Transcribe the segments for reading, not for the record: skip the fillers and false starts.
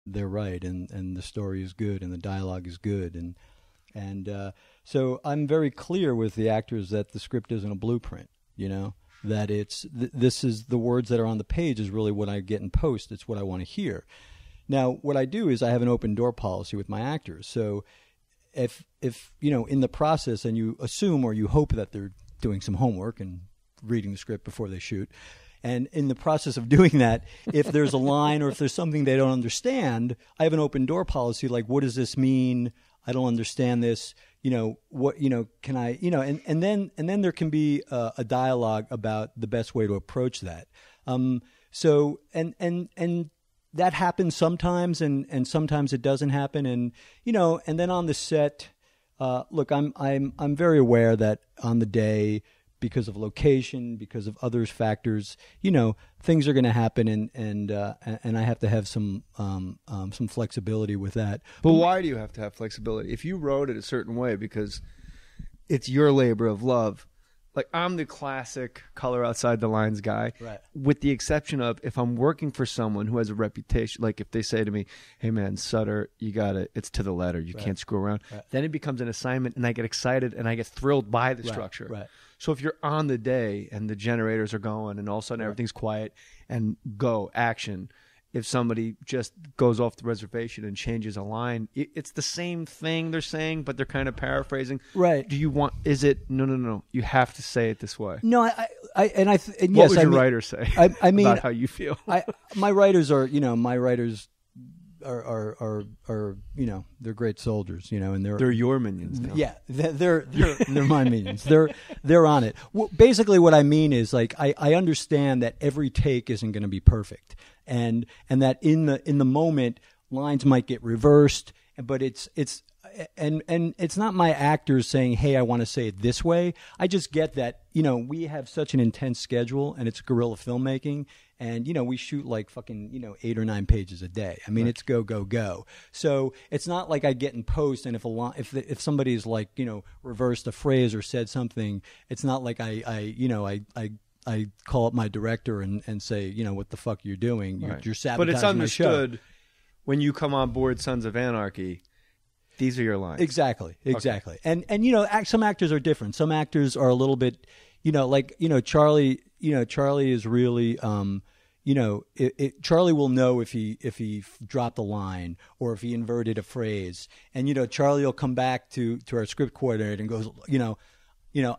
they're right, and the story is good, and the dialogue is good, and so I'm very clear with the actors that the script isn't a blueprint. That this is the words that are on the page is really what I get in post. It's what I want to hear. Now, what I do is I have an open door policy with my actors. So if in the process, and you assume or you hope that they're doing some homework and reading the script before they shoot, and in the process of doing that, if there's a line or if there's something they don't understand, I have an open door policy. Like, what does this mean? I don't understand this. What, can I, and then there can be a dialogue about the best way to approach that. So, and that happens sometimes, and sometimes it doesn't happen. And, and then on the set, look, I'm very aware that on the day, because of location, because of others factors, things are going to happen, and I have to have some flexibility with that. But why do you have to have flexibility? If you wrote it a certain way because it's your labor of love, like I'm the classic color outside the lines guy, right, with the exception of if I'm working for someone who has a reputation, like if they say to me, hey man, Sutter, you got it, it's to the letter, you can't screw around, then it becomes an assignment, and I get excited and I get thrilled by the structure. Right. So if you're on the day and the generators are going and all of a sudden everything's quiet and go, action, if somebody just goes off the reservation and changes a line, it's the same thing they're saying, but they're kind of paraphrasing. Right. Do you want, is it, no, you have to say it this way. No, What yes, would your writer say I mean, about how you feel? My writers are, they're great soldiers, and they're your minions now. Yeah, they're my minions. They're on it. Well, basically, what I mean is, like, I understand that every take isn't going to be perfect, and that in the moment lines might get reversed, but it's not my actors saying, hey, I want to say it this way. I just get that, we have such an intense schedule, and it's guerrilla filmmaking. And, we shoot like fucking, 8 or 9 pages a day. I mean, It's go, go, go. So it's not like I get in post, and if somebody's like, reversed a phrase or said something, it's not like I call up my director and say, what the fuck you're doing. You're sabotaging But it's understood my show. When you come on board Sons of Anarchy, these are your lines. Exactly. Okay. And, some actors are different. Some actors are a little bit, Charlie is really, Charlie will know if he dropped a line or if he inverted a phrase. And, Charlie will come back to our script coordinator and goes,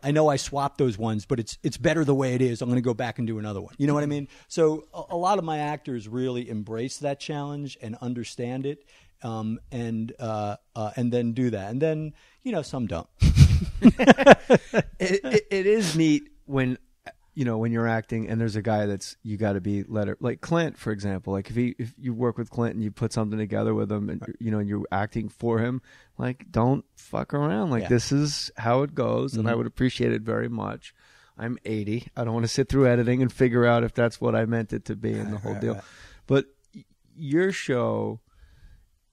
I know I swapped those ones, but it's better the way it is. I'm going to go back and do another one. You know what I mean? So a lot of my actors really embrace that challenge and understand it, and then do that. And then, some don't. It is neat when you're acting and there's a guy that's, you got to be like Clint, for example. Like if you work with Clint and you put something together with him, and you're acting for him, like, don't fuck around. Like, this is how it goes, and I would appreciate it very much. I'm 80. I don't want to sit through editing and figure out if that's what I meant it to be and the whole deal. But your show,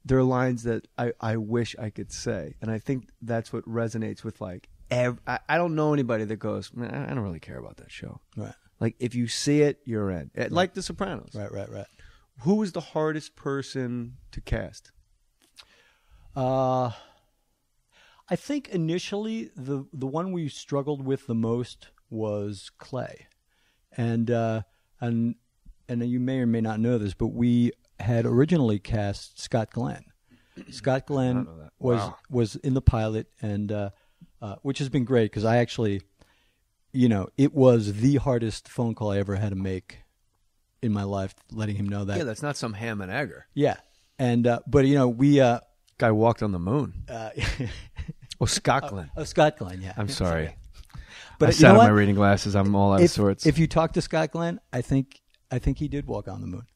there are lines that I wish I could say, and I think that's what resonates with, like, I don't know anybody that goes, man, I don't really care about that show. Right. Like, if you see it, you're in. Like The Sopranos. Right. Who was the hardest person to cast? I think initially the one we struggled with the most was Clay, and you may or may not know this, but we had originally cast Scott Glenn. Scott Glenn was in the pilot, and which has been great because I actually, it was the hardest phone call I ever had to make in my life, letting him know that. Yeah, that's not some ham and egger. Yeah, and but we guy walked on the moon. Scott Glenn. Scott Glenn. Yeah, I'm sorry. But I sat on my reading glasses. I'm all out of sorts. If you talk to Scott Glenn, I think he did walk on the moon.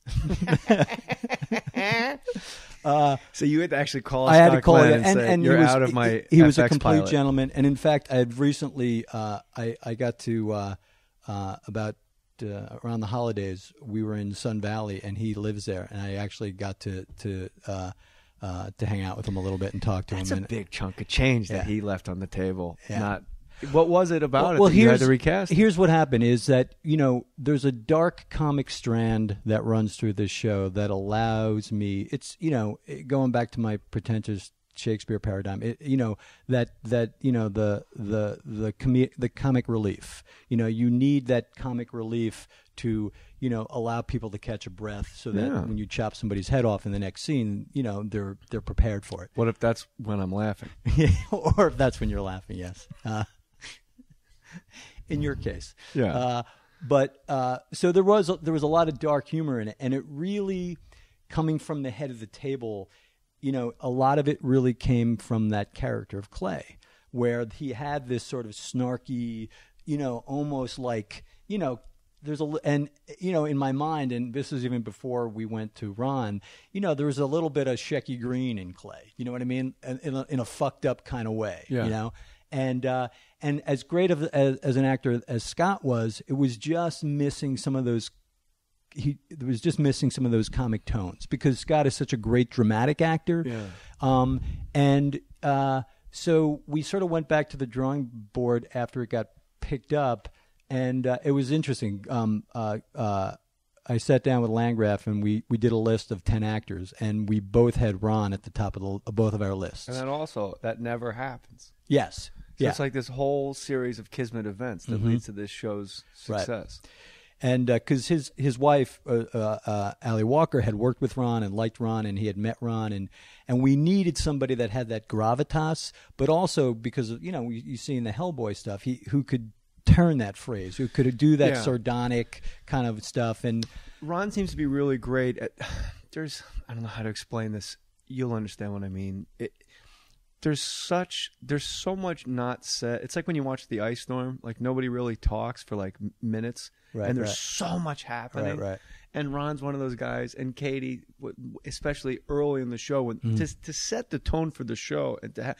So you had to actually call I had to call Glenn it, and say, you're out of my He was a FX complete pilot. gentleman. And in fact, I had recently, I got to, about around the holidays, we were in Sun Valley, and he lives there. And I actually got to hang out with him a little bit and talk to him. That's a big chunk of change that he left on the table. Yeah. What was it about well, it that you had to recast? Here's what happened is that, there's a dark comic strand that runs through this show that allows me, it's, going back to my pretentious Shakespeare paradigm, the comic relief. You need that comic relief to, allow people to catch a breath so that when you chop somebody's head off in the next scene, they're prepared for it. What if that's when I'm laughing? Or if that's when you're laughing, yes. In your case. Yeah. So there was a lot of dark humor in it, and it really, coming from the head of the table, a lot of it really came from that character of Clay, where he had this sort of snarky, almost like, there's in my mind, and this is even before we went to Ron, there was a little bit of Shecky Green in Clay. You know what I mean? In a fucked up kind of way. Yeah. And as great as an actor as Scott was, it was just missing some of those. It was just missing some of those comic tones because Scott is such a great dramatic actor. Yeah. So we sort of went back to the drawing board after it got picked up, and it was interesting. I sat down with Landgraf and we did a list of 10 actors, and we both had Ron at the top of both of our lists. And then also, that never happens. Yes. So it's like this whole series of kismet events that leads to this show's success. Right. And because his wife, Allie Walker, had worked with Ron and liked Ron, and he had met Ron, and we needed somebody that had that gravitas, but also because, you see in the Hellboy stuff, who could turn that phrase, who could do that sardonic kind of stuff. And Ron seems to be really great at, I don't know how to explain this. You'll understand what I mean. There's so much not said. It's like when you watch The Ice Storm, like nobody really talks for like minutes, and there's so much happening. Right. And Ron's one of those guys, and Katie, especially early in the show, to set the tone for the show, and to have,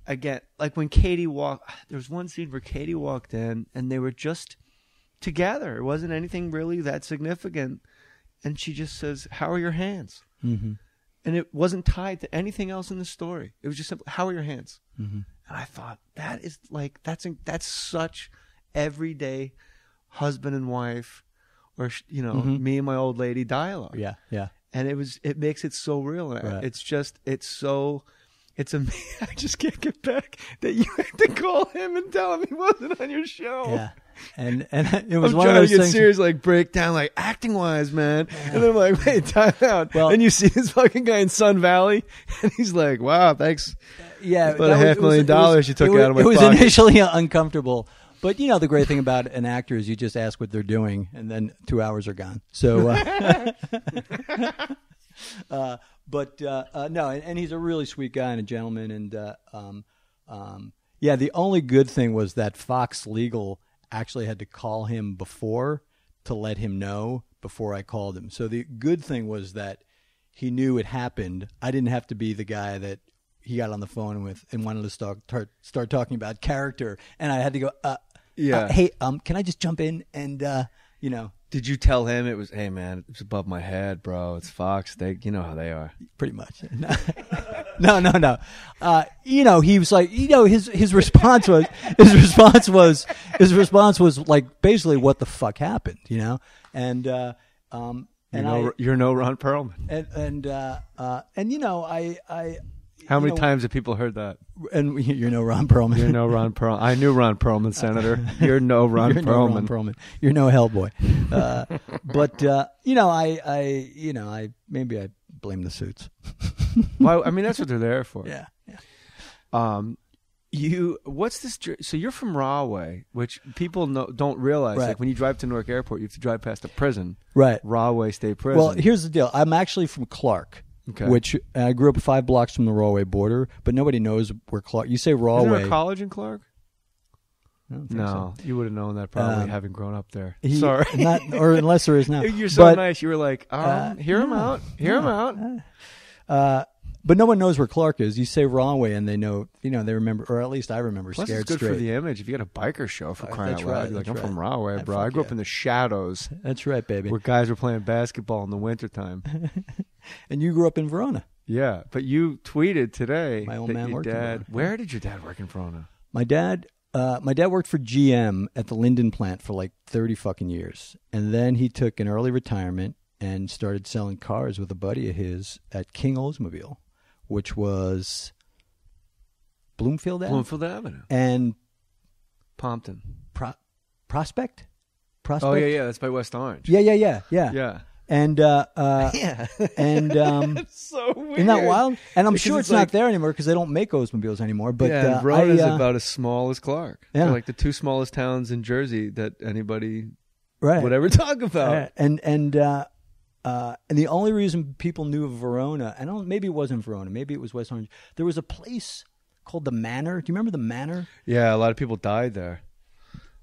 again, like when Katie walked, there was one scene where Katie walked in, and they were just together. It wasn't anything really that significant, and she just says, "How are your hands?" Mm-hmm. And it wasn't tied to anything else in the story. It was just simple, "How are your hands?" Mm-hmm. And I thought, that is like, that's such everyday husband and wife, or me and my old lady dialogue. Yeah. And it makes it so real. It's amazing. I just can't get back that you had to call him and tell him he wasn't on your show. Yeah. And it was I'm one trying of those to get things. serious, like breakdown, like acting wise, man. Yeah. And then I'm like, wait, time out. Well, and you see this fucking guy in Sun Valley, and he's like, wow, thanks. Yeah, about $500,000 you took out of my pocket. It was initially uncomfortable, but the great thing about an actor is you just ask what they're doing, and then 2 hours are gone. So, no, and he's a really sweet guy and a gentleman, and the only good thing was that Fox Legal actually had to call him before to let him know before I called him. So the good thing was that he knew it happened. I didn't have to be the guy that he got on the phone with and wanted to start talking about character, and I had to go, hey, can I just jump in and Did you tell him it was, hey man, it's above my head, bro. It's Fox. You know how they are. Pretty much. No. He was like, his response was like basically, what the fuck happened, and you're no Ron Perlman. I how many times have people heard that? And you're no Ron Perlman. You're no Ron Perlman. I knew Ron Perlman, Senator. You're no Ron Perlman. No Ron Perlman. You're no Hellboy. I maybe I blame the suits. Well, I mean, that's what they're there for. Yeah. What's this? So you're from Rahway, which people don't realize. Right. Like when you drive to Newark Airport, you have to drive past a prison. Right. Rahway State Prison. Well, here's the deal. I'm actually from Clark. Okay. Which I grew up 5 blocks from the Rahway border, but nobody knows where Clark. You say Rahway. Is there a college in Clark? I don't think No, you would have known that probably having grown up there. Sorry, or unless there is now. You're so nice. You were like, hear him out. But no one knows where Clark is. You say Rahway, and they know. They remember, or at least I remember. Plus, Scared it's good Straight. for the image. If you got a biker show for crying out loud, you're like, I'm from Rahway, bro. I grew up in the shadows. That's right, baby. Where guys were playing basketball in the wintertime. And you grew up in Verona. Yeah, but you tweeted today my old that man your worked in dad. Verona. Where did your dad work in Verona? My dad My dad worked for GM at the Linden plant for like 30 fucking years. And then he took an early retirement and started selling cars with a buddy of his at King Oldsmobile, which was Bloomfield Avenue. And Pompton. Prospect? Oh, yeah. That's by West Orange. Yeah. And yeah. And it's so weird. Isn't that wild? And I'm sure it's like, not there anymore because they don't make Oldsmobiles anymore. But yeah, Verona's about as small as Clark. Yeah. They're like the two smallest towns in Jersey that anybody right. would ever talk about. Right. And the only reason people knew of Verona, and maybe it wasn't Verona, maybe it was West Orange. There was a place called the Manor. Do you remember the Manor? Yeah, a lot of people died there.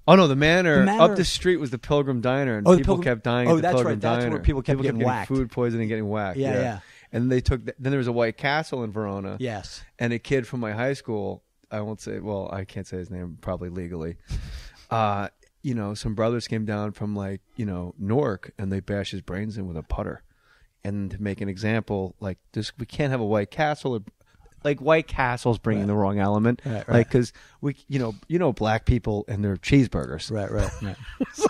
Oh no, the Manor up the street was the Pilgrim Diner, and people kept dying at the Pilgrim Diner. That's where people kept getting whacked. Food poisoning, getting whacked. Yeah. And they took. Then there was a White Castle in Verona. Yes. And a kid from my high school. I won't say. Well, I can't say his name probably legally. Some brothers came down from Newark, and they bashed his brains in with a putter. And to make an example, like this, we can't have a White Castle. Like White Castle's bringing the wrong element, right. Like because we, black people and their cheeseburgers, right. So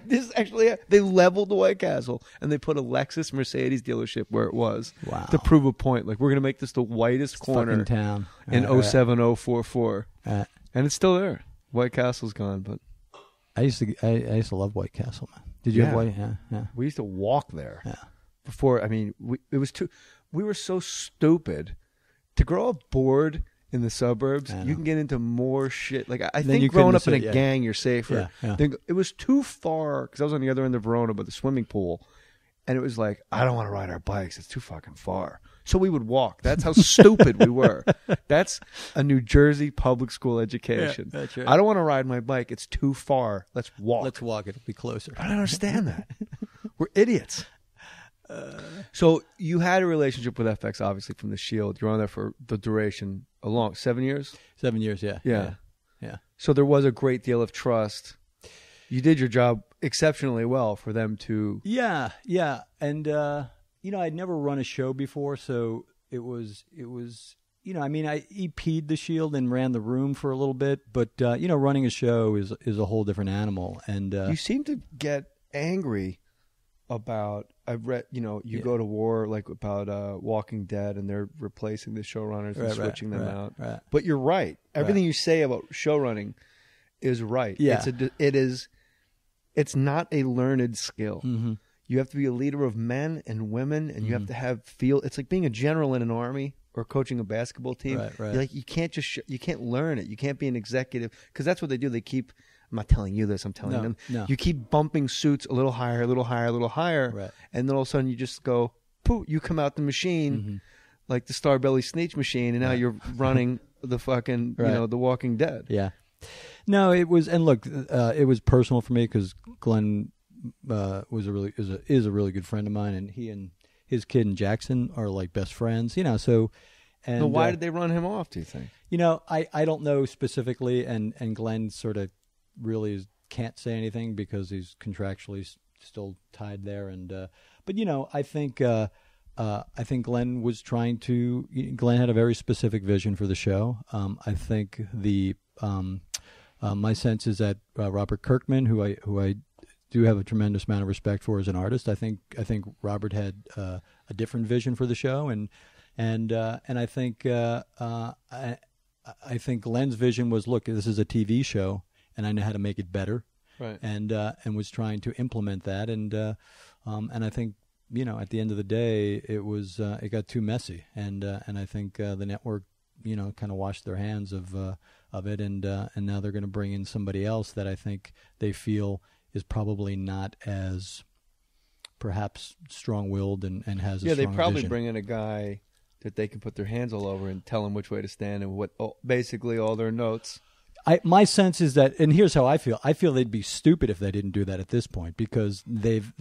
this actually, they leveled the White Castle and they put a Lexus Mercedes dealership where it was, to prove a point. Like we're gonna make this the whitest corner in town in 07044, and it's still there. White Castle's gone, but I used to love White Castle, man. Did you have White? Yeah. We used to walk there. Yeah. Before, I mean, we were so stupid. To grow up bored in the suburbs, you can get into more shit. Like I think growing up in a gang, you're safer. Yeah. It was too far because I was on the other end of Verona by the swimming pool, and it was like, I don't want to ride our bikes. It's too fucking far. So we would walk. That's how stupid we were. That's a New Jersey public school education. Yeah, that's right. I don't want to ride my bike. It's too far. Let's walk. It'll be closer. I don't understand that. We're idiots. So you had a relationship with FX, obviously, from the Shield. You're on there for the duration, 7 years? 7 years, yeah. Yeah. So there was a great deal of trust. You did your job exceptionally well for them to... Yeah. And, I'd never run a show before, so it was I EP'd the Shield and ran the room for a little bit, but, running a show is a whole different animal. And you seem to get angry about, I've read, go to war like about Walking Dead, and they're replacing the showrunners and switching them out. Right. But you're right. Everything you say about showrunning is right. Yeah. It's not a learned skill. Mm-hmm. You have to be a leader of men and women, and you have to have it's like being a general in an army or coaching a basketball team. Right. Like you can't just you can't learn it. You can't be an executive, because that's what they do. They keep. I'm not telling you this. I'm telling them. No. You keep bumping suits a little higher, right. and then all of a sudden you just go, poof, you come out the machine, like the Starbelly Sneech machine, and now you're running the fucking, the Walking Dead. Yeah. No, it was, and look, it was personal for me because Glenn is a really good friend of mine, and he and his kid and Jackson are like best friends, so. And so why did they run him off, do you think? I don't know specifically, and Glenn sort of really can't say anything because he's contractually still tied there. And but I think Glenn was trying to. Glenn had a very specific vision for the show. I think my sense is that Robert Kirkman, who I do have a tremendous amount of respect for as an artist, I think Robert had a different vision for the show, and I think I think Glenn's vision was, look, this is a TV show, and I know how to make it better, right? And was trying to implement that, and I think at the end of the day, it got too messy, and I think the network kind of washed their hands of it, and now they're going to bring in somebody else that I think they feel is probably not as perhaps strong-willed and has a strong they probably vision. Bring in a guy that they can put their hands all over and tell them which way to stand and basically all their notes. My sense is that, and here's how I feel. I feel they'd be stupid if they didn't do that at this point, because they've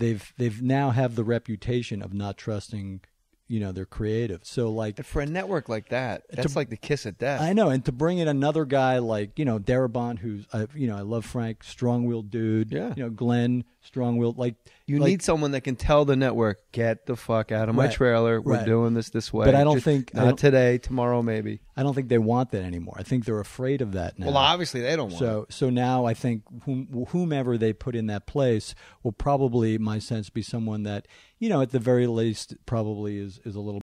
now have the reputation of not trusting, their creative. So like for a network like that, that's like the kiss of death. I know, and to bring in another guy like Darabont, who's I love Frank, strong-willed dude. Yeah. Glenn, strong-willed. Like You need someone that can tell the network, get the fuck out of my trailer. We're doing this way. But I don't think... Not today, tomorrow maybe. I don't think they want that anymore. I think they're afraid of that now. Well, obviously they don't want it. So now I think whomever they put in that place will probably, my sense, be someone that, at the very least probably is a little